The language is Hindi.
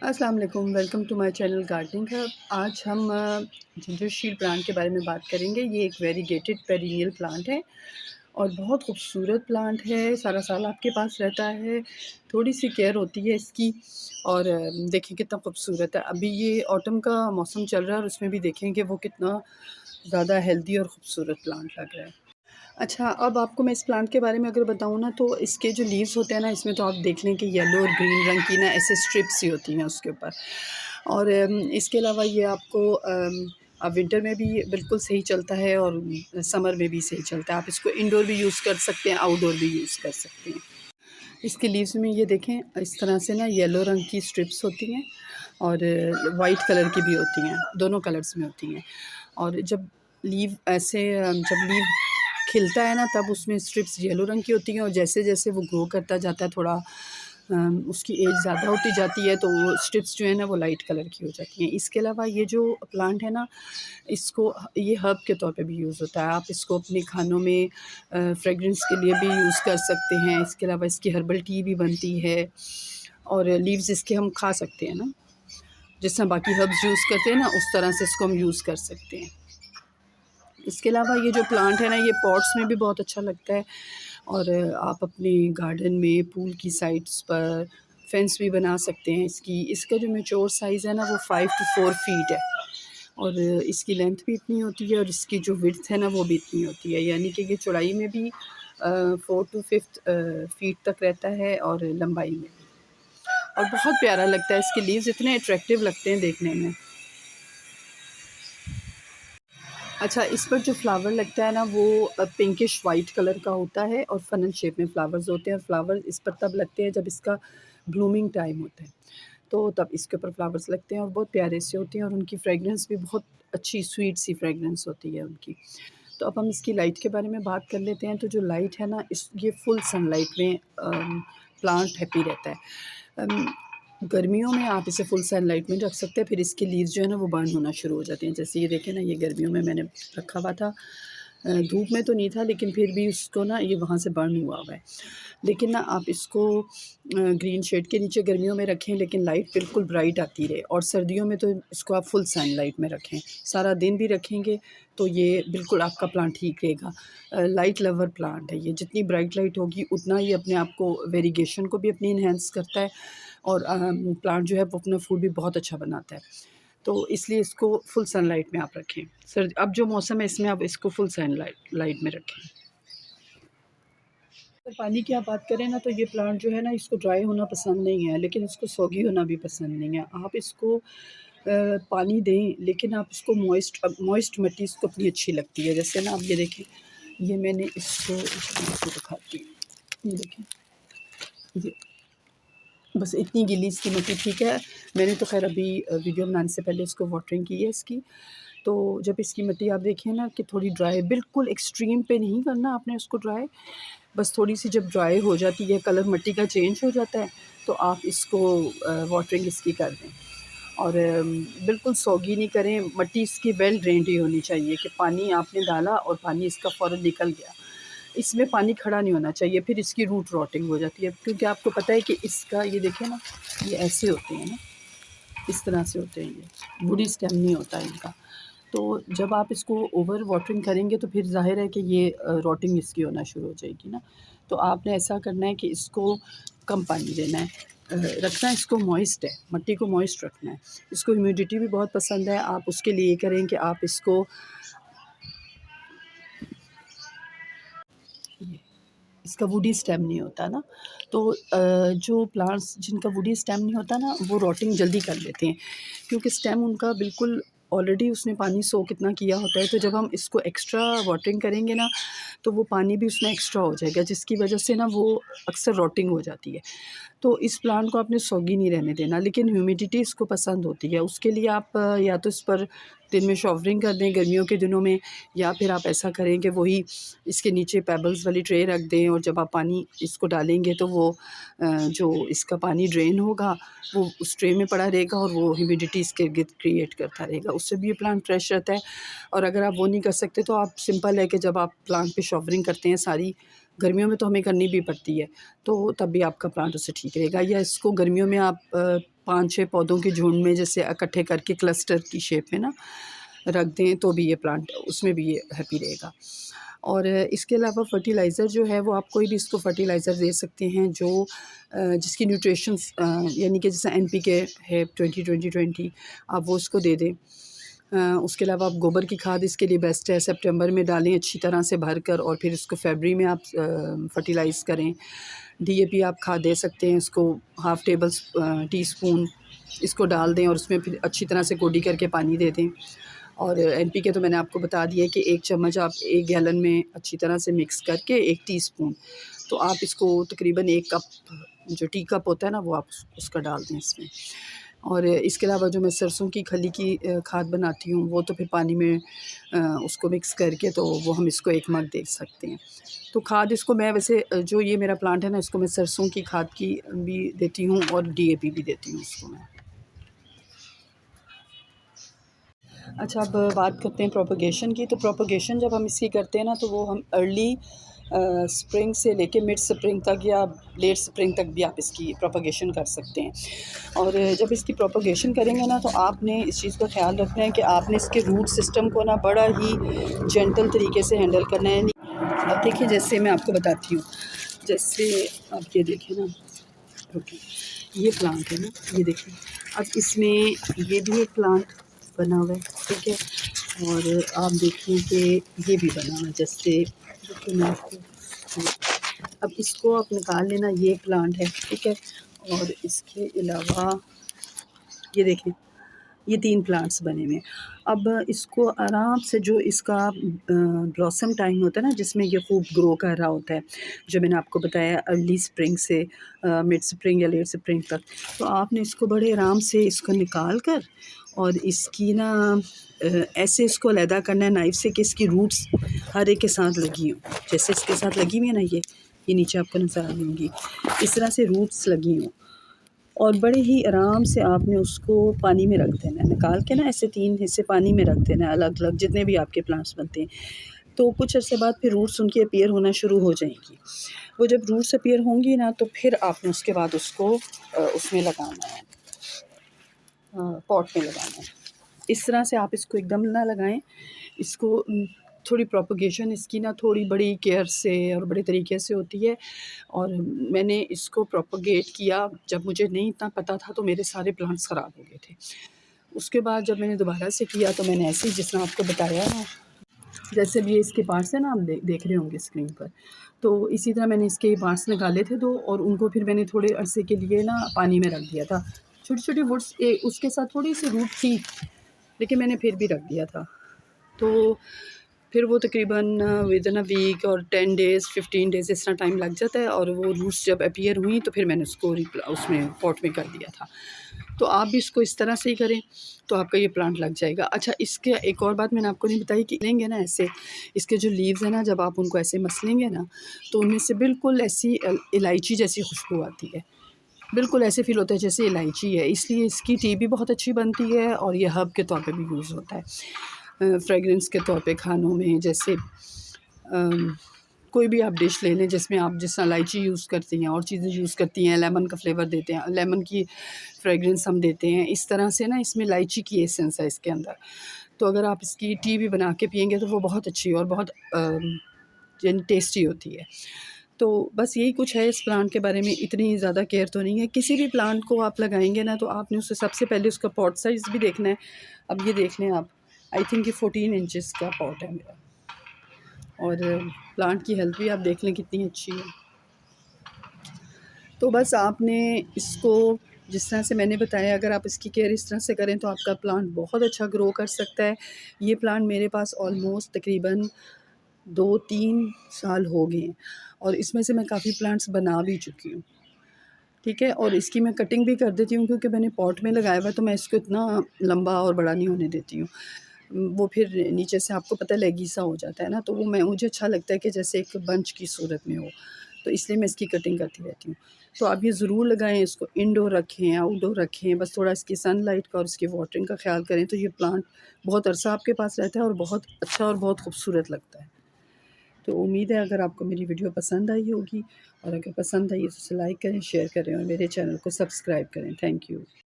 अस्सलाम वालेकुम, welcome to my channel gardening hub. आज हम जिंजर शील प्लांट के बारे में बात करेंगे। ये एक वेरीगेटेड पेरिनियल प्लांट है और बहुत खूबसूरत प्लांट है। सारा साल आपके पास रहता है, थोड़ी सी केयर होती है इसकी। और देखिए कितना खूबसूरत है। अभी ये ऑटम का मौसम चल रहा है और उसमें भी देखेंगे वो कितना ज़्यादा हेल्दी और ख़ूबसूरत प्लांट लग रहा है। अच्छा, अब आपको मैं इस प्लांट के बारे में अगर बताऊँ ना, तो इसके जो लीव्स होते हैं ना, इसमें तो आप देख लें कि येलो और ग्रीन रंग की ना ऐसे स्ट्रिप्स सी होती हैं उसके ऊपर। और इसके अलावा ये आपको अब विंटर में भी बिल्कुल सही चलता है और समर में भी सही चलता है। आप इसको इंडोर भी यूज़ कर सकते हैं, आउटडोर भी यूज़ कर सकते हैं। इसके लीव्स में ये देखें, इस तरह से ना येलो रंग की स्ट्रिप्स होती हैं और वाइट कलर की भी होती हैं, दोनों कलर्स में होती हैं। और जब लीव ऐसे जब लीव खिलता है ना, तब उसमें स्ट्रिप्स येलो रंग की होती हैं और जैसे-जैसे वो ग्रो करता जाता है, थोड़ा उसकी एज ज़्यादा होती जाती है, तो वो स्ट्रिप्स जो है ना वो लाइट कलर की हो जाती हैं। इसके अलावा ये जो प्लांट है ना, इसको ये हर्ब के तौर पे भी यूज़ होता है। आप इसको अपने खानों में फ्रेगरेंस के लिए भी यूज़ कर सकते हैं। इसके अलावा इसकी हर्बल टी भी बनती है और लीव्स इसके हम खा सकते हैं ना, जिस तरह बाकी हर्ब्स यूज़ करते हैं ना, उस तरह से इसको हम यूज़ कर सकते हैं। इसके अलावा ये जो प्लांट है ना, ये पॉट्स में भी बहुत अच्छा लगता है और आप अपने गार्डन में पूल की साइड्स पर फेंस भी बना सकते हैं। इसका जो मैच्योर साइज़ है ना, वो 5 to 4 फीट है और इसकी लेंथ भी इतनी होती है और इसकी जो विड्थ है ना, वो भी इतनी होती है। यानी कि ये चौड़ाई में भी 4 to 5 फीट तक रहता है और लंबाई में भी। और बहुत प्यारा लगता है, इसके लीव्स इतने अट्रैक्टिव लगते हैं देखने में। अच्छा, इस पर जो फ्लावर लगता है ना, वो पिंकिश वाइट कलर का होता है और फनल शेप में फ्लावर्स होते हैं और फ्लावर इस पर तब लगते हैं जब इसका ब्लूमिंग टाइम होता है, तो तब इसके ऊपर फ्लावर्स लगते हैं और बहुत प्यारे से होते हैं और उनकी फ्रेगरेंस भी बहुत अच्छी स्वीट सी फ्रेगरेंस होती है उनकी। तो अब हम इसकी लाइट के बारे में बात कर लेते हैं। तो जो लाइट है ना, ये फुल सनलाइट में प्लांट हैप्पी रहता है। गर्मियों में आप इसे फुल सनलाइट में रख सकते हैं, फिर इसके लीव्स जो है ना वो बर्न होना शुरू हो जाते हैं। जैसे ये देखें ना, ये गर्मियों में मैंने रखा हुआ था, धूप में तो नहीं था, लेकिन फिर भी उसको ना ये वहाँ से बर्न हुआ हुआ है। लेकिन ना आप इसको ग्रीन शेड के नीचे गर्मियों में रखें, लेकिन लाइट बिल्कुल ब्राइट आती रहे। और सर्दियों में तो इसको आप फुल सनलाइट में रखें, सारा दिन भी रखेंगे तो ये बिल्कुल आपका प्लांट ठीक रहेगा। लाइट लवर प्लांट है ये, जितनी ब्राइट लाइट होगी उतना ये अपने आप को वेरीगेशन को भी अपनी इन्हेंस करता है और प्लांट जो है वो अपना फूड भी बहुत अच्छा बनाता है। तो इसलिए इसको फुल सनलाइट में आप रखें। अब जो मौसम है इसमें आप इसको फुल सनलाइट लाइट में रखें। अगर पानी की आप बात करें ना, तो ये प्लांट जो है ना, इसको ड्राई होना पसंद नहीं है, लेकिन इसको सॉगी होना भी पसंद नहीं है। आप इसको पानी दें, लेकिन आप इसको मॉइस्ट मिट्टी इसको अपनी अच्छी लगती है। जैसे ना आप ये देखें, ये मैंने इसको दिखाती हूँ, ये देखें, ये बस इतनी गीली इसकी मिट्टी ठीक है। मैंने तो ख़ैर अभी वीडियो बनाने से पहले इसको वाटरिंग की है इसकी। तो जब इसकी मिट्टी आप देखें ना कि थोड़ी ड्राई, बिल्कुल एक्सट्रीम पे नहीं करना आपने उसको ड्राई, बस थोड़ी-सी जब ड्राई हो जाती है, कलर मिट्टी का चेंज हो जाता है, तो आप इसको वाटरिंग इसकी कर दें। और बिल्कुल सॉगी नहीं करें, मिट्टी इसकी वेल ड्रेन्ड ही होनी चाहिए कि पानी आपने डाला और पानी इसका फ़ौरन निकल गया। इसमें पानी खड़ा नहीं होना चाहिए, फिर इसकी रूट रॉटिंग हो जाती है। क्योंकि आपको पता है कि इसका ये देखें ना, ये ऐसे होते हैं ना, इस तरह से होते हैं ये, वुडी स्टेम नहीं होता है इनका। तो जब आप इसको ओवर वाटरिंग करेंगे तो फिर ज़ाहिर है कि ये रॉटिंग इसकी होना शुरू हो जाएगी ना। तो आपने ऐसा करना है कि इसको कम पानी देना है, रखना है इसको मॉइस्ट है, मिट्टी को मॉइस्ट रखना है। इसको ह्यूमिडिटी भी बहुत पसंद है। आप उसके लिए ये करें कि आप इसको ये इसका वुडी स्टेम नहीं होता ना, तो जो प्लांट्स जिनका वुडी स्टेम नहीं होता ना, वो रॉटिंग जल्दी कर लेते हैं, क्योंकि स्टेम उनका बिल्कुल ऑलरेडी उसने पानी सोक इतना किया होता है। तो जब हम इसको एक्स्ट्रा वाटरिंग करेंगे ना, तो वो पानी भी उसमें एक्स्ट्रा हो जाएगा, जिसकी वजह से ना वो अक्सर रॉटिंग हो जाती है। तो इस प्लांट को आपने सॉगी नहीं रहने देना, लेकिन ह्यूमिडिटी इसको पसंद होती है। उसके लिए आप या तो इस पर दिन में शॉवरिंग कर दें गर्मियों के दिनों में, या फिर आप ऐसा करें कि वही इसके नीचे पेबल्स वाली ट्रे रख दें और जब आप पानी इसको डालेंगे तो वो जो इसका पानी ड्रेन होगा वो उस ट्रे में पड़ा रहेगा और वो ह्यूमिडिटी इसके गिर्द क्रिएट करता रहेगा। उससे भी ये प्लांट फ्रेश रहता है। और अगर आप वो नहीं कर सकते तो आप सिंपल है कि जब आप प्लांट पे शॉवरिंग करते हैं, सारी गर्मियों में तो हमें करनी भी पड़ती है, तो तब भी आपका प्लांट उससे ठीक रहेगा। या इसको गर्मियों में आप 5-6 पौधों के झुंड में जैसे इकट्ठे करके क्लस्टर की शेप में ना रख दें तो भी ये प्लांट उसमें भी ये हैप्पी रहेगा। और इसके अलावा फर्टिलाइज़र जो है वो आप कोई भी इसको फर्टिलाइज़र दे सकते हैं जो जिसकी न्यूट्रिशंस यानी कि जैसे एनपीके है 20-20-20 आप वो उसको दे दें। उसके अलावा आप गोबर की खाद इसके लिए बेस्ट है, सितंबर में डालें अच्छी तरह से भर कर और फिर इसको फरवरी में आप फर्टिलाइज़ करें। डीएपी आप खाद दे सकते हैं, इसको हाफ़ टीस्पून इसको डाल दें और उसमें फिर अच्छी तरह से कोडी करके पानी दे दें। और एनपीके तो मैंने आपको बता दिया कि 1 चम्मच आप 1 गैलन में अच्छी तरह से मिक्स करके 1 टीस्पून, तो आप इसको तकरीबन 1 कप जो टी कप होता है ना वो आप उसका डाल दें इसमें। और इसके अलावा जो मैं सरसों की खली की खाद बनाती हूँ वो तो फिर पानी में उसको मिक्स करके तो वो हम इसको 1 मग दे सकते हैं। तो खाद इसको मैं वैसे जो ये मेरा प्लांट है ना इसको मैं सरसों की खाद की भी देती हूँ और डीएपी भी देती हूँ इसको मैं। अच्छा, अब बात करते हैं प्रोपगेशन की। तो प्रोपगेशन जब हम इसकी करते हैं ना तो वो हम अर्ली स्प्रिंग से लेके मिड स्प्रिंग तक या लेट स्प्रिंग तक भी आप इसकी प्रोपगेशन कर सकते हैं। और जब इसकी प्रोपगेशन करेंगे ना तो आपने इस चीज़ का ख़्याल रखना है कि आपने इसके रूट सिस्टम को ना बड़ा ही जेंटल तरीके से हैंडल करना है। अब देखिए जैसे मैं आपको बताती हूँ, जैसे आप ये देखें ना, ओके, ये प्लांट है ना, ये देखिए, अब इसमें ये भी एक प्लांट बना हुआ है, ठीक है, और आप देखिए कि ये भी बना हुआ है, जैसे देखिए मैं आपको, अब इसको आप निकाल लेना, ये प्लांट है, ठीक है, और इसके अलावा ये देखें, ये 3 प्लांट्स बने हुए हैं। अब इसको आराम से जो इसका ब्लॉसम टाइम होता है ना जिसमें ये खूब ग्रो कर रहा होता है, जो मैंने आपको बताया अर्ली स्प्रिंग से मिड स्प्रिंग या लेट स्प्रिंग तक, तो आपने इसको बड़े आराम से इसको निकाल कर और इसकी ना ऐसे इसको अलहदा करना है नाइफ़ से कि इसकी रूट्स हर एक के साथ लगी हों। जैसे इसके साथ लगी हुई है ना ये नीचे आपको नज़र आ रही होंगी, इस तरह से रूट्स लगी हों और बड़े ही आराम से आपने उसको पानी में रख देना है, निकाल के ना ऐसे 3 हिस्से पानी में रख देना है अलग-अलग जितने भी आपके प्लांट्स बनते हैं। तो कुछ अर्से बाद फिर रूट्स उनकी अपीयर होना शुरू हो जाएंगी। वो जब रूट्स अपीयर होंगी ना तो फिर आपने उसके बाद उसको उसमें लगाना है, पॉट में लगाना है। इस तरह से आप इसको एकदम ना लगाएं, इसको थोड़ी प्रोपगेशन इसकी ना थोड़ी बड़ी केयर से और बड़े तरीके से होती है। और मैंने इसको प्रोपगेट किया जब मुझे नहीं इतना पता था तो मेरे सारे प्लांट्स ख़राब हो गए थे। उसके बाद जब मैंने दोबारा से किया तो मैंने ऐसे ही जिस तरह आपको बताया ना, जैसे भी ये इसके पार्ट्स हैं ना आप देख रहे होंगे स्क्रीन पर, तो इसी तरह मैंने इसके पार्ट्स निकाले थे 2 और उनको फिर मैंने थोड़े अरसे के लिए ना पानी में रख दिया था। छोटी-छोटी वुड्स उसके साथ थोड़ी-सी रूट थी, लेकिन मैंने फिर भी रख दिया था। तो फिर वो तकरीबन विदिन अ वीक और 10 डेज़ 15 डेज़ इस तरह टाइम लग जाता है और वो रूट्स जब अपीयर हुई तो फिर मैंने उसको उसमें पॉट में कर दिया था। तो आप भी इसको इस तरह से ही करें तो आपका ये प्लांट लग जाएगा। अच्छा, इसके एक और बात मैंने आपको नहीं बताई कि लेंगे ना ऐसे, इसके जो लीव्स हैं ना जब आप उनको ऐसे मसलेंगे ना तो उनमें से बिल्कुल ऐसी इलायची जैसी खुशबू आती है। बिल्कुल ऐसे फ़ील होता है जैसे इलायची है, इसलिए इसकी टी भी बहुत अच्छी बनती है और ये हर्ब के तौर पे भी यूज़ होता है। फ्रेगरेंस के तौर पे खानों में, जैसे कोई भी आप डिश ले लें जिसमें आप जिस इलायची यूज़ करती हैं और चीज़ें यूज़ करती हैं, लेमन का फ्लेवर देते हैं, लेमन की फ्रेगरेंस हम देते हैं, इस तरह से ना इसमें इलायची की एसेंस है इसके अंदर। तो अगर आप इसकी टी भी बना के पिएँगे तो वो बहुत अच्छी और बहुत यानी टेस्टी होती है। तो बस यही कुछ है इस प्लांट के बारे में, इतनी ज़्यादा केयर तो नहीं है। किसी भी प्लांट को आप लगाएँगे ना तो आपने उससे सबसे पहले उसका पॉट साइज़ भी देखना है। अब ये देख लें आप, आई थिंक ये 14 इंचेस का पॉट है मेरा और प्लांट की हेल्थ भी आप देख लें कितनी अच्छी है। तो बस आपने इसको जिस तरह से मैंने बताया, अगर आप इसकी केयर इस तरह से करें तो आपका प्लांट बहुत अच्छा ग्रो कर सकता है। ये प्लांट मेरे पास ऑलमोस्ट तकरीबन 2-3 साल हो गए हैं और इसमें से मैं काफ़ी प्लांट्स बना भी चुकी हूँ, ठीक है। और इसकी मैं कटिंग भी कर देती हूँ क्योंकि मैंने पॉट में लगाया हुआ है तो मैं इसको इतना लंबा और बड़ा नहीं होने देती हूँ। वो फिर नीचे से आपको पता है लेगी सा हो जाता है ना, तो वो मुझे अच्छा लगता है कि जैसे एक बंच की सूरत में हो, तो इसलिए मैं इसकी कटिंग करती रहती हूँ। तो आप ये ज़रूर लगाएँ, इसको इंडोर रखें, आउटडोर रखें, बस थोड़ा इसकी सनलाइट का और इसकी वाटरिंग का ख़्याल करें तो ये प्लांट बहुत अरसा आपके पास रहता है और बहुत अच्छा और बहुत खूबसूरत लगता है। तो उम्मीद है अगर आपको मेरी वीडियो पसंद आई होगी और अगर पसंद आई तो उसे लाइक करें, शेयर करें और मेरे चैनल को सब्सक्राइब करें। Thank you.